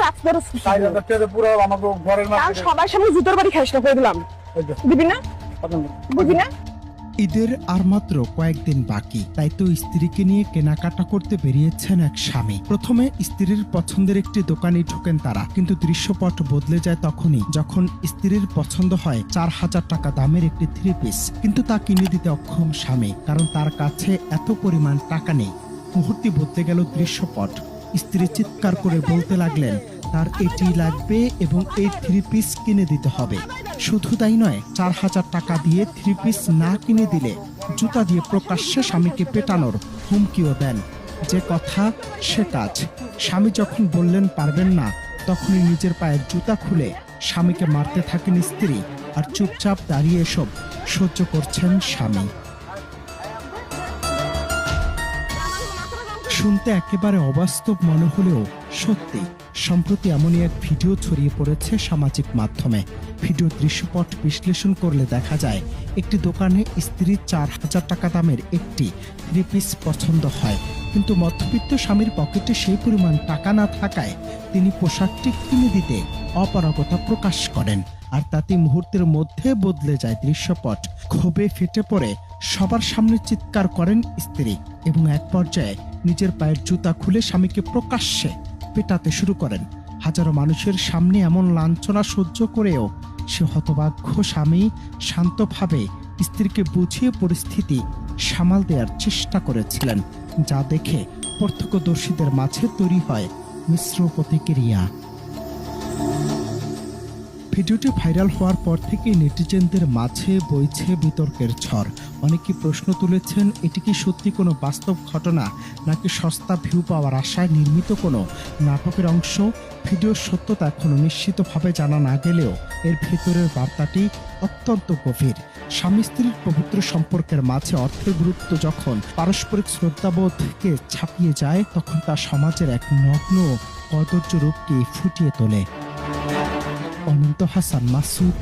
লাখ খরচ করছিস। 4000 টাকা পুরো আমাকে ঘরের কাল মার্কেটে সবার সামনে জুতোর বাড়ি খাইস না করে দিলাম। দিবি না? বুঝবি না? ঈদের আর মাত্র কয়েকদিন বাকি, তাই তো স্ত্রীকে নিয়ে কেনাকাটা করতে বেরিয়েছেন এক স্বামী। প্রথমে স্ত্রীর পছন্দের একটি দোকানে ঢোকেন তারা, কিন্তু দৃশ্যপট বদলে যায় তখনই যখন স্ত্রীর পছন্দ হয় 4000 টাকা দামের একটি থ্রি পিস, কিন্তু তা কিনে দিতে অক্ষম স্বামী, কারণ তার কাছে এত পরিমাণ টাকা নেই। মুহূর্তে বদলে গেল দৃশ্যপট। স্ত্রী চিৎকার করে বলতে লাগলেন তার এটি লাগবে এবং এই থ্রি পিস কিনে দিতে হবে। শুধু তাই নয়, 4000 টাকা দিয়ে থ্রি পিস না কিনে দিলে জুতা দিয়ে প্রকাশ্যে স্বামীকে পেটানোর হুমকিও দেন। যে কথা সে কাজ। স্বামী যখন বললেন পারবেন না, তখনই নিজের পায়ের জুতা খুলে স্বামীকে মারতে থাকেন স্ত্রী, আর চুপচাপ দাঁড়িয়ে এসব সহ্য করছেন স্বামী। শুনতে একেবারে অবাস্তব মনে হলেও সত্যি। সম্প্রতি এমনই এক ভিডিও ছড়িয়ে পড়েছে সামাজিক মাধ্যমে। ভিডিও দৃশ্যপট বিশ্লেষণ করলে দেখা যায় একটি দোকানে স্ত্রীর 4000 টাকা দামের একটি থ্রি পিস পছন্দ হয়, কিন্তু মধ্যবিত্ত স্বামীর পকেটে সেই পরিমাণ টাকা না থাকায় তিনি পোশাকটি কিনে দিতে অপারগতা প্রকাশ করেন, আর তাতে মুহূর্তের মধ্যে বদলে যায় দৃশ্যপট। ক্ষোভে ফেটে পড়ে সবার সামনে চিৎকার করেন স্ত্রী এবং এক পর্যায়ে নিজের পায়ের জুতা খুলে স্বামীকে প্রকাশ্যে পেটাতে শুরু করেন। হাজারো মানুষের সামনে এমন লাঞ্ছনা সহ্য করেও সে হতভাগ্য স্বামী শান্তভাবে স্ত্রীকে বুঝিয়ে পরিস্থিতি সামাল দেওয়ার চেষ্টা করেছিলেন, যা দেখে প্রত্যক্ষদর্শীদের মাঝে তৈরি হয় মিশ্র প্রতিক্রিয়া। ভিডিওটি ভাইরাল হওয়ার পর থেকে নেটিজেনদের মাঝে বইছে বিতর্কের ঝড়। অনেকে প্রশ্ন তুলেছেন, এটি কি সত্যি কোনো বাস্তব ঘটনা, নাকি সস্তা ভিউ পাওয়ার আশায় নির্মিত কোনো নাটকের অংশ? ভিডিওর সত্যতা এখনো নিশ্চিতভাবে জানা না গেলেও এর ভেতরের বার্তাটি অত্যন্ত গভীর। স্বামী স্ত্রীর পবিত্র সম্পর্কের মাঝে অর্থের গুরুত্ব যখন পারস্পরিক শ্রদ্ধাবোধকে ছাপিয়ে যায়, তখন তা সমাজের এক নগ্ন কদর্য রূপকে ফুটিয়ে তোলে। অনন্ত হাসান মাসুদ,